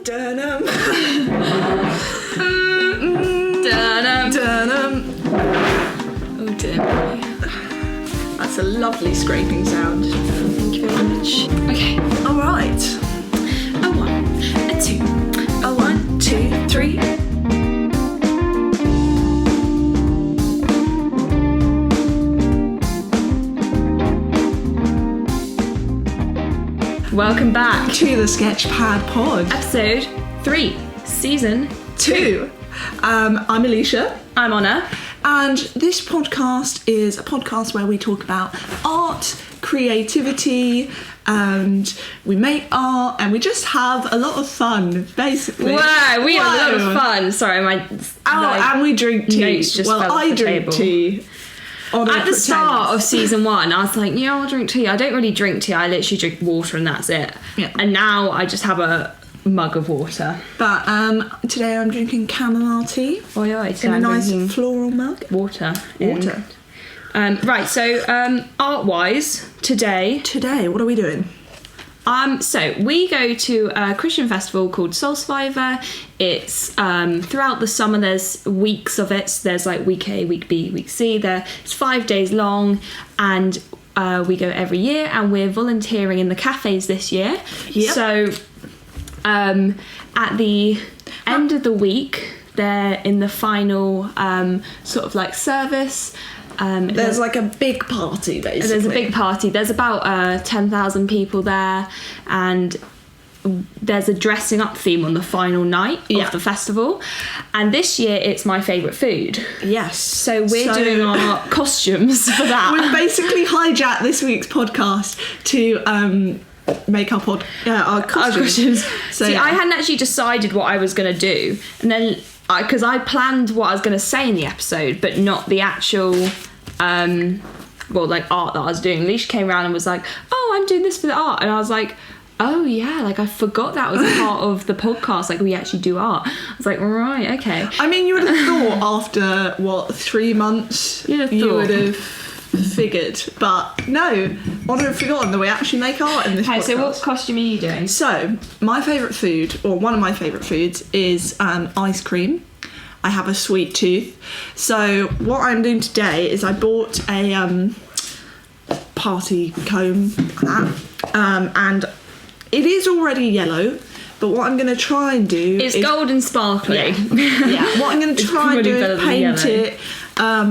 Dun-dum. Dun-dum. Dun-dum. Oh dear. That's a lovely scraping sound. Thank you very much. Okay. All right. A 1, a 2, A 1, 2, 3. Welcome back To the SketchPad Pod. episode 3, season 2. I'm Alicia. I'm Honor. And this podcast is a podcast where we talk about art, creativity, and we make art, and we just have a lot of fun, basically. Wow, we have a lot of fun. Sorry, and we drink tea. notes just fell off I the drink table. tea. At the start of season 1, I was like, yeah, I'll drink tea. I don't really drink tea. I literally drink water and that's it. Yeah. And now I just have a mug of water. But today I'm drinking chamomile tea Oh yeah, in a nice floral mug. water. Water. Right, so art-wise, today, What are we doing? so we go to a Christian festival called Soul Survivor. It's throughout the summer. There's weeks of it. So there's like week A, week B, week C. It's 5 days long, and we go every year. And we're volunteering in the cafes this year. Yep. So at the end of the week, they're in the final sort of like service. There's like a big party, basically. There's a big party. There's about 10,000 people there, and there's a dressing up theme on the final night of the festival. And this year it's my favourite food. Yes. So we're doing our costumes for that. We've basically hijacked this week's podcast to make our costumes. So See, yeah. I hadn't actually decided what I was going to do, and then because I planned what I was going to say in the episode, but not the actual art that I was doing. Alicia came around and was like, oh, I'm doing this for the art, and I was like, oh yeah, like I forgot that was a part of the podcast, like we actually do art. I was like, right, okay. I mean, you would have thought after 3 months you would have figured, but no, I would have forgotten that we actually make art in this podcast. So what costume are you doing? So my favourite food, or one of my favourite foods, is ice cream. I have a sweet tooth. So what I'm doing today is I bought a party comb, and it is already yellow, but what I'm going to try and do It's gold and sparkling. Yeah, what I'm going to try and do better is than paint yellow. it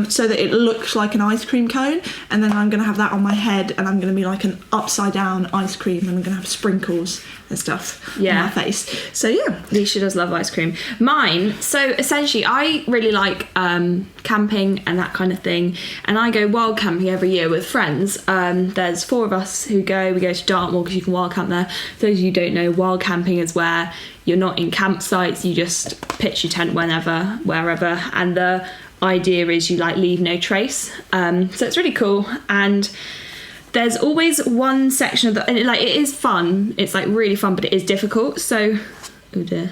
so that it looks like an ice cream cone, and then I'm going to have that on my head, and I'm going to be like an upside down ice cream, and I'm going to have sprinkles and stuff on my face. So yeah. Alicia does love ice cream. Mine, so essentially I really like camping and that kind of thing, and I go wild camping every year with friends. There's 4 of us who go. We go to Dartmoor because you can wild camp there. For those of you who don't know, wild camping is where you're not in campsites, you just pitch your tent wherever, and the idea is you like leave no trace. So it's really cool, and there's always one section of the, and it is fun, it's like really fun, but it is difficult. So oh dear.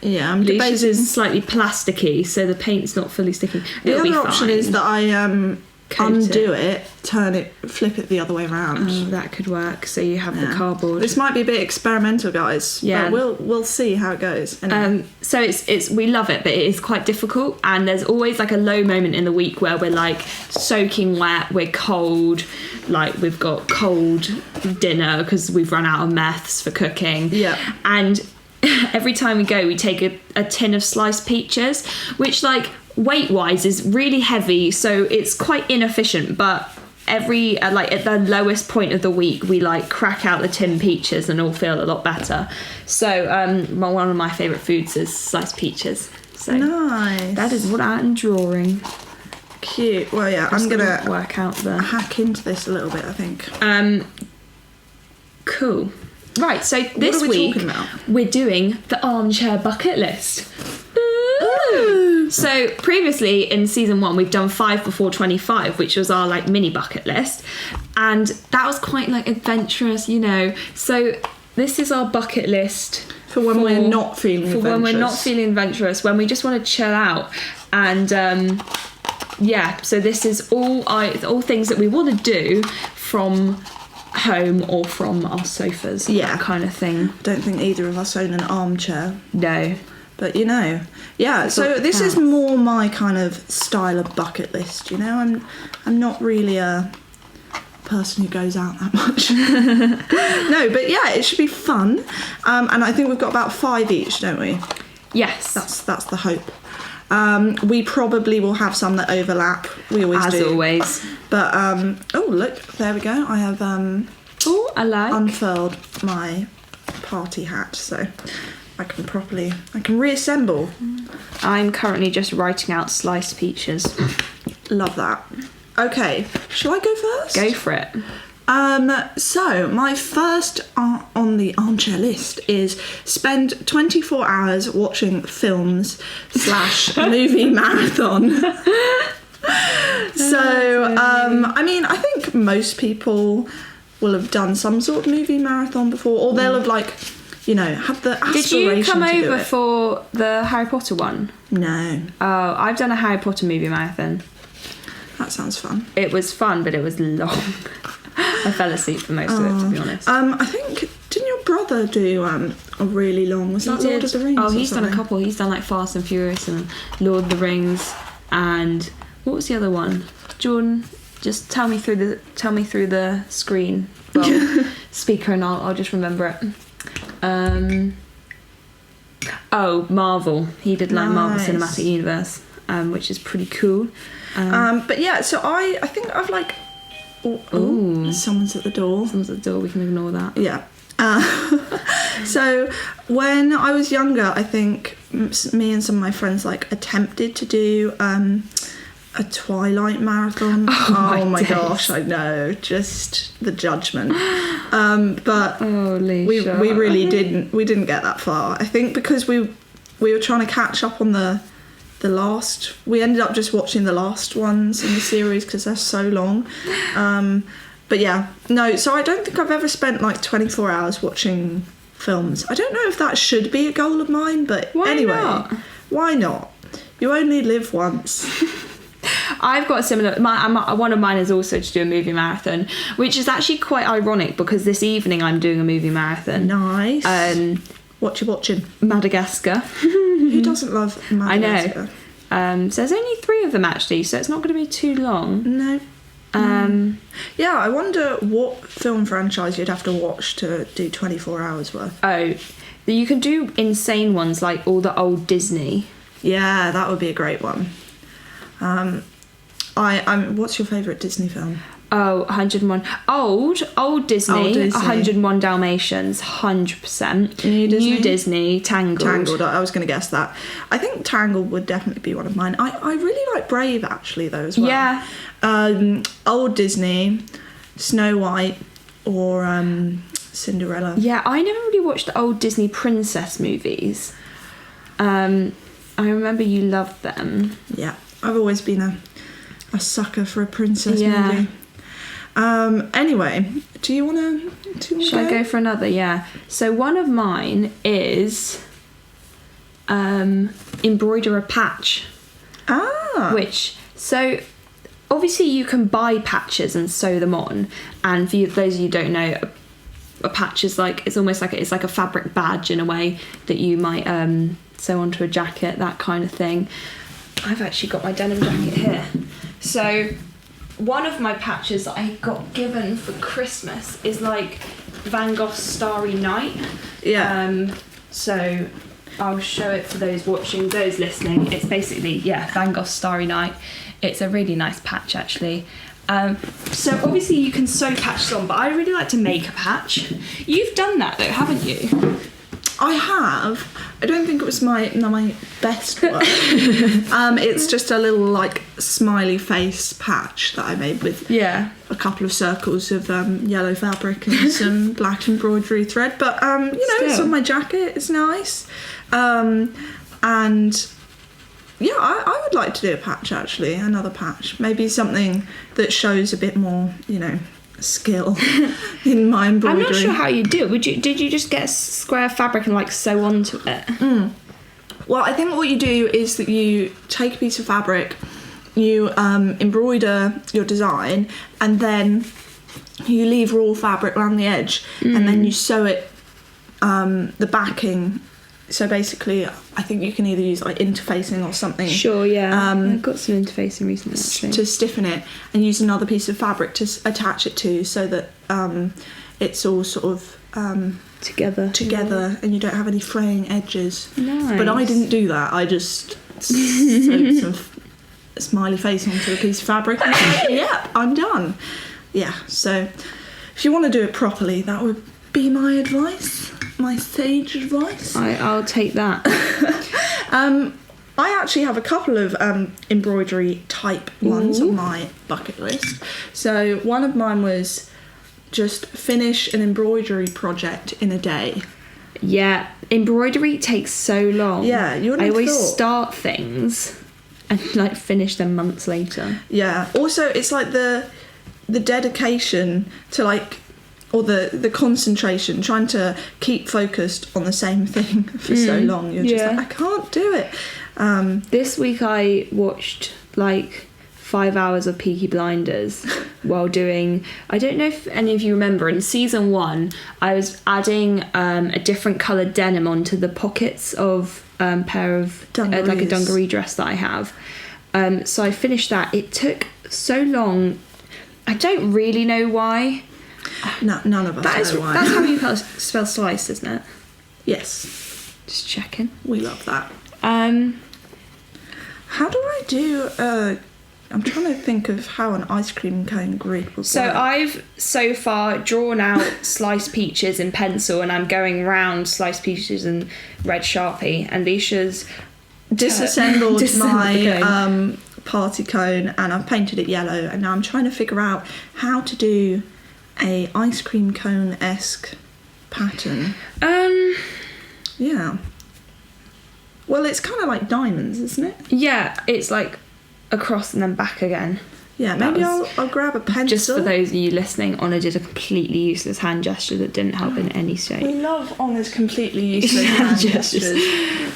Yeah, I'm Alicia's debating. is slightly plasticky, so the paint's not fully sticking. The It'll be other option fine. is that I Coat undo it, turn it, flip it the other way around. Oh, that could work. So you have the cardboard. This might be a bit experimental, guys. Yeah. But we'll see how it goes. Anyway. So it's we love it, but it is quite difficult, and there's always like a low moment in the week where we're like soaking wet, we're cold, like we've got cold dinner because we've run out of meths for cooking. Yeah. And every time we go, we take a tin of sliced peaches, which like weight wise is really heavy, so it's quite inefficient, but every like at the lowest point of the week we like crack out the tin peaches and all feel a lot better. So one of my favourite foods is sliced peaches. So Nice. that is what I'm drawing. Cute. Well, yeah, I'm gonna work out the hack into this a little bit, I think. cool. Right, so this are we week talking about? we're doing the Armchair Bucketlist. Ooh. So previously in season 1 we've done 5 before 25, which was our like mini bucket list, and that was quite like adventurous, you know. So this is our bucket list For when we're not feeling adventurous. when we're not feeling adventurous, when we just want to chill out. And so this is all things that we want to do from home or from our sofas. Yeah. That kind of thing. Don't think either of us own an armchair. No. But, you know, yeah, so this is more my kind of style of bucket list, you know? I'm not really a person who goes out that much. No, but yeah, it should be fun. And I think we've got about 5 each, don't we? Yes. That's the hope. We probably will have some that overlap. We always do. As always. But, oh, look, there we go. I have Oh, I like. unfurled my party hat, so I can reassemble. I'm currently just writing out sliced peaches. Love that. Okay, shall I go first? Go for it. So my first on the armchair list is spend 24 hours watching films / movie marathon. So, I mean, I think most people will have done some sort of movie marathon before, or they'll have, like, you know, had the aspiration. Did you come to do over it. for the Harry Potter one? No. Oh, I've done a Harry Potter movie marathon. That sounds fun. It was fun, but it was long. I fell asleep for most of it, to be honest. I think, didn't your brother do a really long? Was that Lord of the Rings? Oh, he's or done a something? couple. He's done like Fast and Furious and Lord of the Rings, and what was the other one? Jordan, just tell me through the screen, speaker, and I'll just remember it. Oh, Marvel. He did like Marvel Nice. Cinematic Universe, which is pretty cool. But yeah, so I think I've like. Oh, someone's at the door. Someone's at the door. We can ignore that. Yeah. So when I was younger, I think me and some of my friends like attempted to do a Twilight marathon. Oh my gosh, I know, just the judgment. But we really didn't. We didn't get that far. I think because we were trying to catch up on the last. We ended up just watching the last ones in the series because they're so long. But yeah, no. So I don't think I've ever spent like 24 hours watching films. I don't know if that should be a goal of mine, but anyway, why not? You only live once. I've got a similar. One of mine is also to do a movie marathon, which is actually quite ironic because this evening I'm doing a movie marathon. Nice. What you watching? Madagascar. Who doesn't love Madagascar? I know. So there's only 3 of them actually, so it's not going to be too long. No. Yeah, I wonder what film franchise you'd have to watch to do 24 hours worth. Oh, you can do insane ones like all the old Disney. Yeah, that would be a great one. What's your favourite Disney film? Oh, 101. Old Disney. Old Disney. 101 Dalmatians, 100%. New Disney, Tangled. Tangled, I was going to guess that. I think Tangled would definitely be one of mine. I really like Brave, actually, though, as well. Yeah. Old Disney, Snow White, or Cinderella. Yeah, I never really watched the old Disney princess movies. I remember you loved them. Yeah, I've always been a sucker for a princess movie. Anyway, do you want to Shall I go for another? Yeah. So one of mine is embroider a patch. Which, so obviously you can buy patches and sew them on, and for those of you who don't know, a patch is like, it's almost like it's like a fabric badge in a way that you might sew onto a jacket, that kind of thing. I've actually got my denim jacket here. So one of my patches that I got given for Christmas is like Van Gogh's Starry Night. Yeah. So I'll show it for those watching, those listening. It's basically, Van Gogh's Starry Night. It's a really nice patch, actually. So obviously you can sew patches on, but I really like to make a patch. You've done that though, haven't you? I have. I don't think it was my best work. It's just a little like smiley face patch that I made with a couple of circles of yellow fabric and some black embroidery thread. But it's on my jacket. It's nice. And yeah, I would like to do a patch actually. Another patch, maybe something that shows a bit more, skill in my embroidery. I'm not sure how you do it. Did you just get a square fabric and like sew onto it? Well, I think what you do is that you take a piece of fabric, you embroider your design, and then you leave raw fabric around the edge, and then you sew it, the backing. So basically, I think you can either use like interfacing or something. Sure, yeah. I've got some interfacing recently, actually. To stiffen it, and use another piece of fabric to attach it to, so that it's all sort of together, and you don't have any fraying edges. Nice. But I didn't do that. I just sewed some smiley face onto a piece of fabric, and yeah, I'm done. Yeah. So if you want to do it properly, that would be my advice. My sage advice. I'll take that. I actually have a couple of embroidery type ones on my bucket list. So one of mine was just finish an embroidery project in a day. Yeah, embroidery takes so long. Yeah, you wouldn't I have always thought. start things and like finish them months later. Yeah. Also, it's like the dedication to like, or the concentration, trying to keep focused on the same thing for so long. You're just like, I can't do it. This week I watched like 5 hours of Peaky Blinders while doing, I don't know if any of you remember, in season 1 I was adding a different coloured denim onto the pockets of pair of like a dungaree dress that I have. So I finished that. It took so long. I don't really know why. No, none of us know why. That's how you spell slice, isn't it? Yes. Just checking. We love that. How do I do... I'm trying to think of how an ice cream cone grid would So work. I've so far drawn out sliced peaches in pencil, and I'm going round sliced peaches in red Sharpie, and Leisha's disassembled the my cone. party cone, and I've painted it yellow, and now I'm trying to figure out how to do a ice cream cone-esque pattern. Yeah. Well, it's kind of like diamonds, isn't it? Yeah, it's like across and then back again. Yeah, maybe I'll grab a pencil. Just for those of you listening, Honor did a completely useless hand gesture that didn't help in any shape. We love Honor's completely useless hand gestures.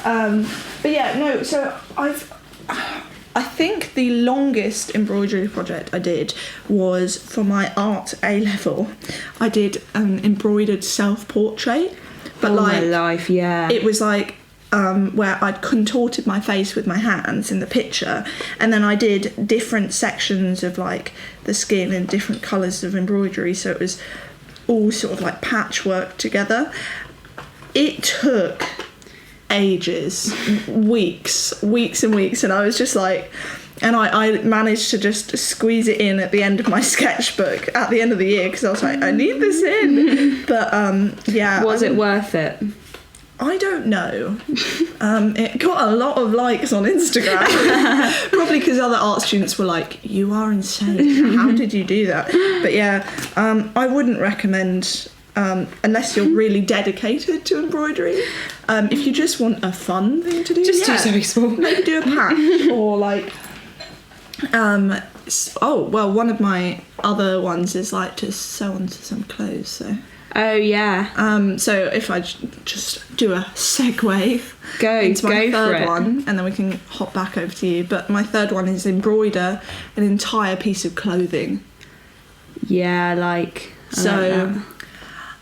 But yeah, no, so I think the longest embroidery project I did was for my art A-level. I did an embroidered self-portrait. But my life, yeah. It was like where I'd contorted my face with my hands in the picture, and then I did different sections of like the skin and different colours of embroidery, so it was all sort of like patchwork together. It took ages, weeks and weeks, and I was just like, and I managed to just squeeze it in at the end of my sketchbook at the end of the year, because I was like, I need this in. But yeah, was it worth it? I don't know. It got a lot of likes on Instagram. Probably because other art students were like, you are insane. How did you do that? But yeah, I wouldn't recommend, unless you're really dedicated to embroidery. If you just want a fun thing to do, just do something small. Maybe do a patch or like... one of my other ones is like to sew onto some clothes, so... Oh yeah. So if I just do a segue into my third one, and then we can hop back over to you. But my third one is embroider an entire piece of clothing. Yeah, like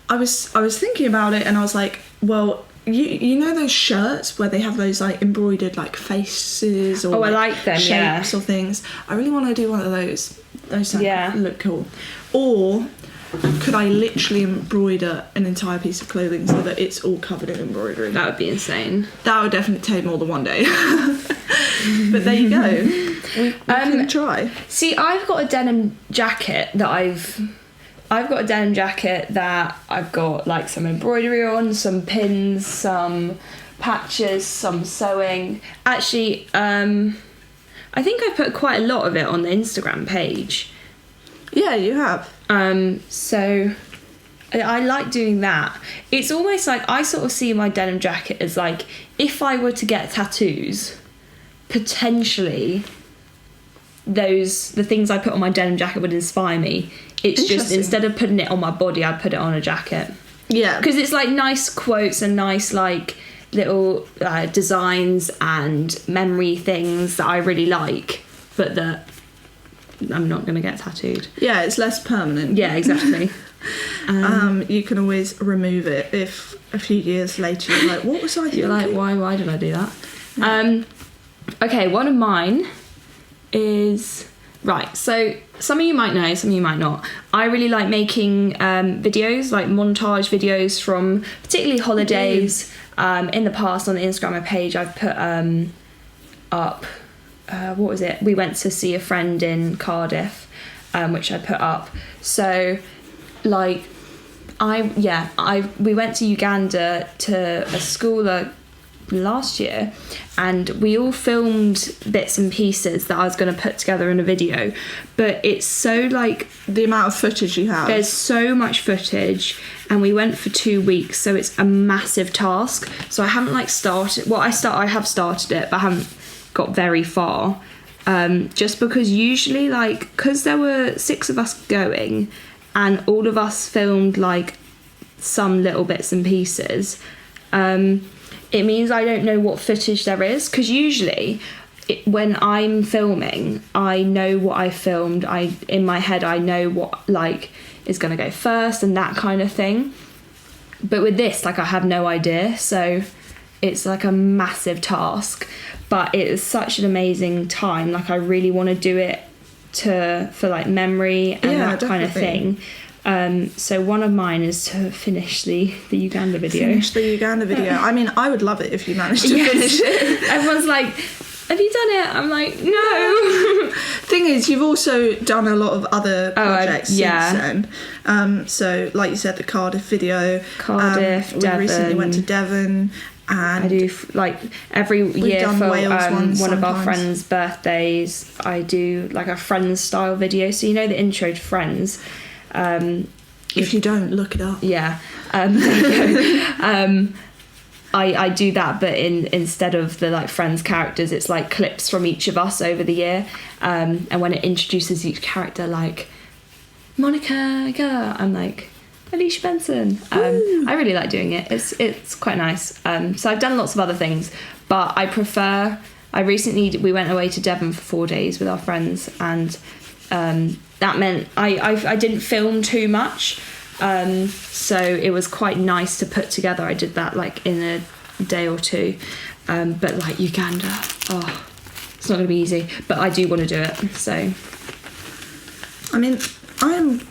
I was thinking about it, and I was like, well, you know those shirts where they have those like embroidered like faces or I like them, shapes or things. I really want to do one of those. Those look cool. Or could I literally embroider an entire piece of clothing so that it's all covered in embroidery? That would be insane. That would definitely take more than one day. But there you go. We can try. See, I've got a denim jacket that I've got like some embroidery on, some pins, some patches, some sewing. Actually, I think I put quite a lot of it on the Instagram page. Yeah, you have. So I like doing that. It's almost like I sort of see my denim jacket as like, if I were to get tattoos, potentially the things I put on my denim jacket would inspire me. It's just, instead of putting it on my body, I'd put it on a jacket. Yeah. Because it's like nice quotes and nice like little designs and memory things that I really like, but that I'm not going to get tattooed. Yeah, it's less permanent. Yeah, exactly. You can always remove it if a few years later you're like, what was I thinking? You're like, why did I do that? Yeah. Okay, one of mine is... Right, so some of you might know, some of you might not. I really like making videos, like montage videos from particularly holidays. In the past on the Instagram page, I've put up, what was it? We went to see a friend in Cardiff, which I put up. So, like, we went to Uganda to a school last year, and we all filmed bits and pieces that I was going to put together in a video, but it's so like the amount of footage you have, there's so much footage, and we went for 2 weeks, so it's a massive task. So I haven't like started, well I have started it, but I haven't got very far, just because usually, like, because there were 6 of us going and all of us filmed like some little bits and pieces, it means I don't know what footage there is, because usually when I'm filming, I know what I filmed. In my head, I know what like is going to go first and that kind of thing. But with this, like, I have no idea, so it's like a massive task. But it is such an amazing time. Like, I really want to do it for like memory and that kind of thing. So one of mine is to finish the Uganda video. I mean, I would love it if you managed to finish it. Everyone's like, have you done it? I'm like, no. Thing is, you've also done a lot of other projects since then. So, like you said, the Cardiff video. Devon. We recently went to Devon. And I do, like, every year for one of our friends' birthdays, I do like a Friends style video. So, you know the intro to Friends. If you don't, look it up. Yeah. There you go. I do that, but instead of the like Friends characters, it's like clips from each of us over the year. And when it introduces each character, like Monica, I'm like Alicia Benson. I really like doing it. It's quite nice. So I've done lots of other things, but we went away to Devon for 4 days with our friends, and that meant I didn't film too much, so it was quite nice to put together. I did that like in a day or two, but like Uganda, it's not going to be easy, but I do want to do it. So I mean, I'm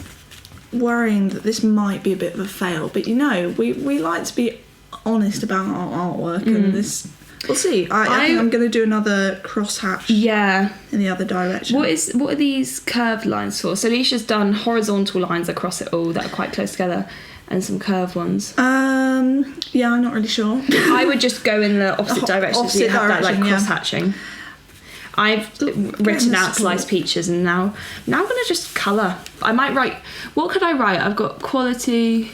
worrying that this might be a bit of a fail, but you know, we like to be honest about our artwork, and this, we'll see. I think I'm going to do another crosshatch in the other direction. What are these curved lines for? So Alicia's done horizontal lines across it all that are quite close together, and some curved ones. Yeah, I'm not really sure. I would just go in the opposite direction, so you have that like cross-hatching. I've written out sliced peaches, and now I'm going to just colour. I might write... What could I write? I've got quality...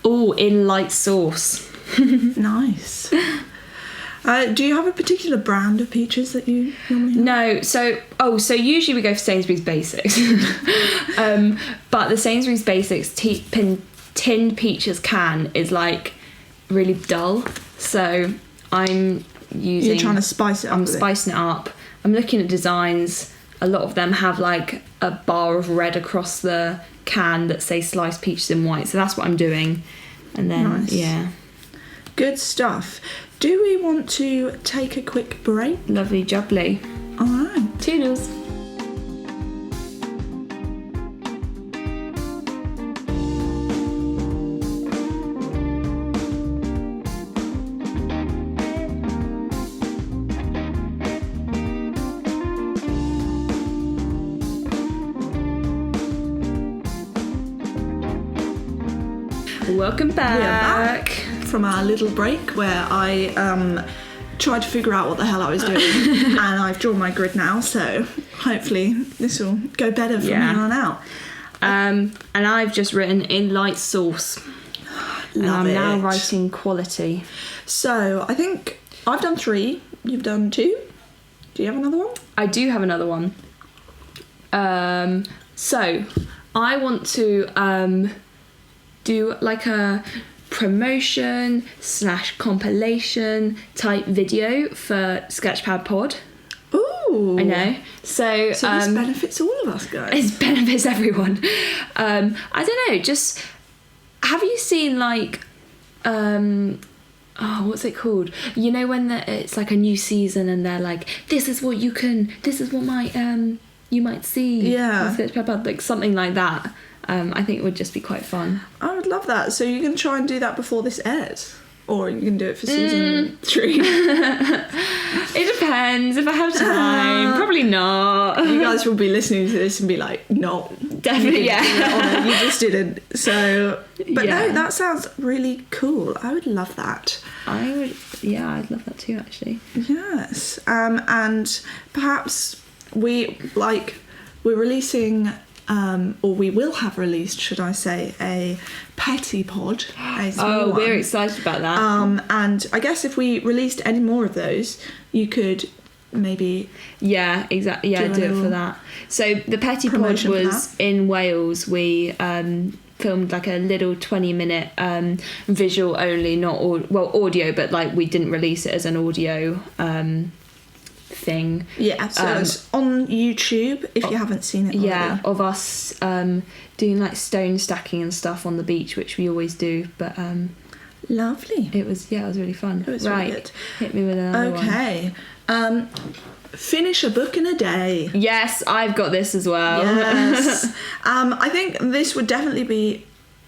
in light sauce. Nice. Do you have a particular brand of peaches that you normally have? No, so usually we go for Sainsbury's Basics. But the Sainsbury's Basics tinned peaches can is like really dull. So you're trying to spice it up. I'm spicing it up. I'm looking at designs. A lot of them have like a bar of red across the can that say sliced peaches in white. So that's what I'm doing. And then, nice. Good stuff. Do we want to take a quick break? Lovely jubbly. All right. Toodles. Welcome back. We are back from our little break where I tried to figure out what the hell I was doing, and I've drawn my grid now, so hopefully this will go better from here on out. And I've just written in light sauce. And I'm now writing quality. So I think I've done 3, you've done 2. Do you have another one? I do have another one. So I want to do like a promotion / compilation type video for SketchPad Pod. Ooh, Oh, I know. So this benefits all of us, guys. It benefits everyone. I don't know. Just have you seen like what's it called? You know when it's like a new season and they're like, this is what you might you might see. Yeah. Like something like that. I think it would just be quite fun. I would love that. So you can try and do that before this airs. Or you can do it for season 3. It depends if I have time. Probably not. You guys will be listening to this and be like, no. Definitely, You just didn't. So, but no, that sounds really cool. I would love that. I'd love that too, actually. Yes. And perhaps we're releasing... or we will have released, should I say, a petty pod. We're excited about that. And I guess if we released any more of those, you could maybe... Yeah, exactly. Yeah, do it for that. So the petty pod was in Wales. We filmed like a little 20-minute visual only, not audio, but like we didn't release it as an audio thing. Yeah, so it's on YouTube if you haven't seen it already. Yeah, of us doing like stone stacking and stuff on the beach, which we always do, but lovely. It was really fun. It was really good. Hit me with another one. Okay. Finish a book in a day. Yes, I've got this as well. Yes. I think this would definitely be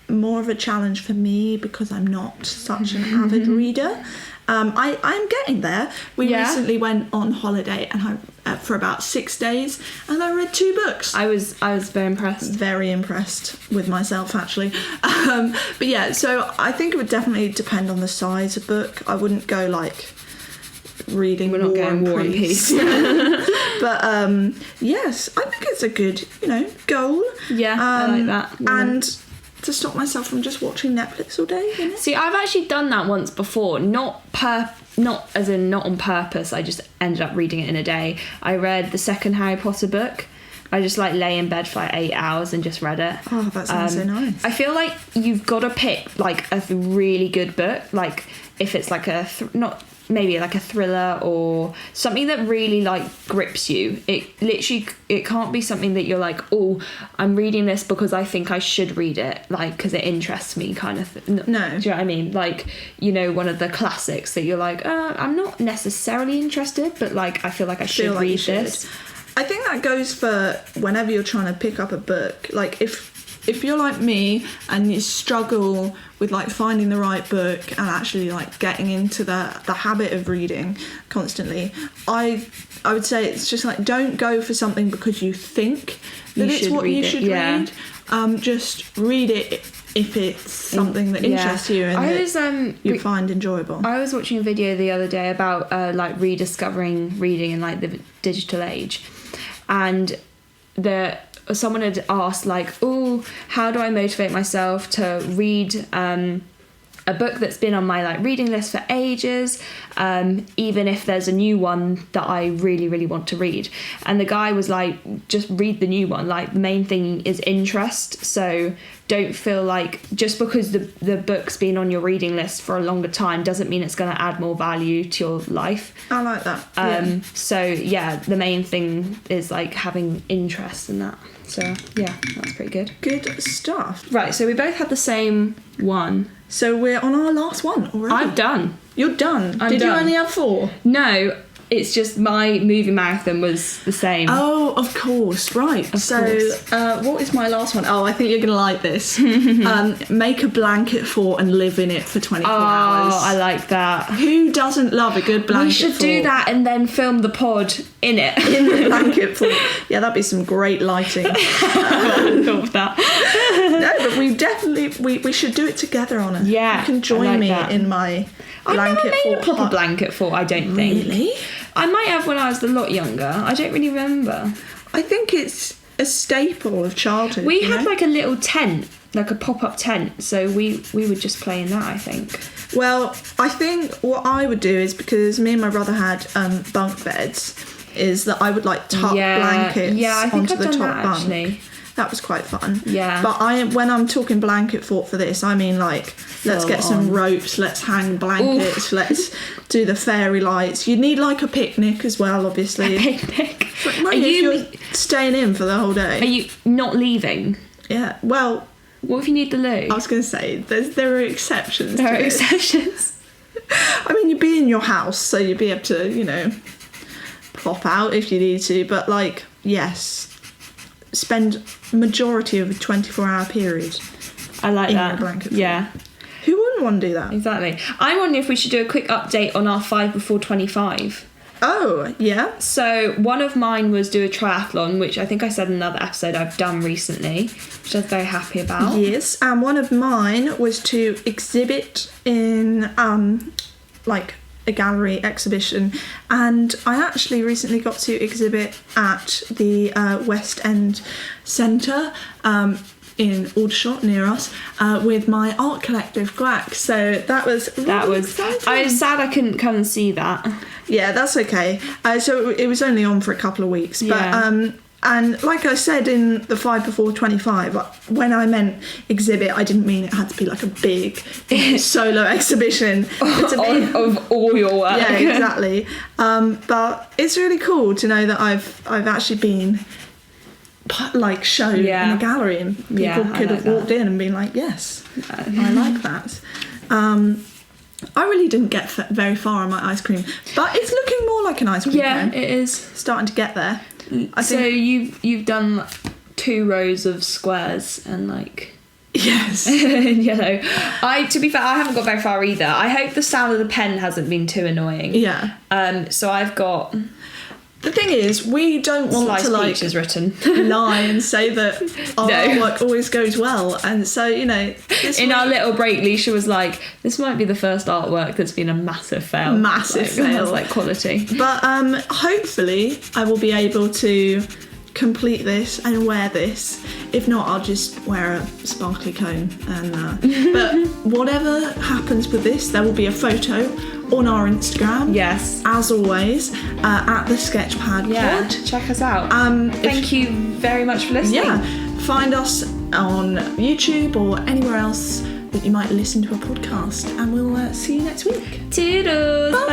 more of a challenge for me because I'm not such an avid reader. I'm getting there. We recently went on holiday and for about 6 days, and I read 2 books. I was very impressed. Very impressed with myself, actually. But yeah, so I think it would definitely depend on the size of book. I wouldn't go like reading We're not going War and Peace. But yes, I think it's a good, goal. Yeah, I like that. And to stop myself from just watching Netflix all day. See, I've actually done that once before, not on purpose. I just ended up reading it in a day. I read the second Harry Potter book. I just like lay in bed for like 8 hours and just read it. Oh, that sounds so nice. I feel like you've got to pick like a really good book, like if it's like maybe like a thriller or something that really like grips you. It can't be something that you're like, oh, I'm reading this because I think I should read it, like because it interests me kind of thing. No. Do you know what I mean? Like, one of the classics that you're like, I'm not necessarily interested, but like I feel like I should read this. I think that goes for whenever you're trying to pick up a book. Like if you're like me and you struggle with like finding the right book and actually like getting into the habit of reading constantly, I would say it's just like, don't go for something because you think that it's what you should read. Just read it if it's something that interests you and you find enjoyable. I was watching a video the other day about like rediscovering reading in like the digital age, and someone had asked like, oh, how do I motivate myself to read a book that's been on my like reading list for ages, even if there's a new one that I really, really want to read. And the guy was like, just read the new one. Like the main thing is interest. So don't feel like just because the book's been on your reading list for a longer time doesn't mean it's going to add more value to your life. I like that. So yeah, the main thing is like having interest in that. So yeah, that's pretty good. Good stuff. Right, so we both had the same one. So we're on our last one already. I'm done. You're done? I'm Did done. you only have 4? No, it's just my movie marathon was the same. Oh, of course. Right. What is my last one? Oh, I think you're going to like this. Make a blanket fort and live in it for 24 hours. Oh, I like that. Who doesn't love a good blanket fort? We should do that and then film the pod in it. In the blanket fort. Yeah, that'd be some great lighting. I love that. No, but we should do it together, Honor. Yeah. You can join me in my blanket fort. I never made a proper blanket fort, I don't think. Really? I might have when I was a lot younger. I don't really remember. I think it's a staple of childhood. We had like a little tent, like a pop-up tent, so we would just play in that, I think. Well, I think what I would do is, because me and my brother had bunk beds, is that I would like tuck blankets I think onto I've the done top that, bunk. actually. That was quite fun. Yeah. But when I'm talking blanket fort for this, I mean like, let's get some ropes, let's hang blankets, let's do the fairy lights. You need like a picnic as well, obviously. A picnic. Are you're staying in for the whole day? Are you not leaving? Yeah. Well, what if you need the loo? I was going to say, there are exceptions. There are exceptions. I mean, you'd be in your house, so you'd be able to, you know, plop out if you need to. But like, yes, spend majority of a 24-hour period. I like in that. Your blanket. Yeah. Who wouldn't want to do that? Exactly. I'm wondering if we should do a quick update on our 5 before 25. Oh, yeah. So one of mine was do a triathlon, which I think I said in another episode I've done recently, which I was very happy about. Yes, and one of mine was to exhibit in like a gallery exhibition, and I actually recently got to exhibit at the West End Centre in Aldershot near us with my art collective Quack. So that was exciting. I was sad I couldn't come and see that. Yeah, that's okay. So it was only on for a couple of weeks, but Yeah. and like I said in the 5 before 25, when I meant exhibit, I didn't mean it had to be like a big solo exhibition of all your work. Yeah, exactly. But it's really cool to know that I've actually been like shown in a gallery, and people could have walked in and been like, yes, I like that. I really didn't get very far on my ice cream, but it's looking more like an ice cream cone. It is starting to get there. So you've done like 2 rows of squares and like yes, you know. To be fair, I haven't got very far either. I hope the sound of the pen hasn't been too annoying. Yeah. So I've got. The thing is, we don't want to like written. lie and say that our artwork always goes well, and so you know. Our little break, Leisha was like, "This might be the first artwork that's been a massive fail." Massive fail, like quality. But hopefully, I will be able to complete this and wear this. If not, I'll just wear a sparkly cone. And but whatever happens with this, there will be a photo on our Instagram. Yes, as always, at the SketchPad Pod. Check us out. Thank you very much for listening. Yeah, find us on YouTube or anywhere else that you might listen to a podcast, and we'll see you next week. Toodles. Bye.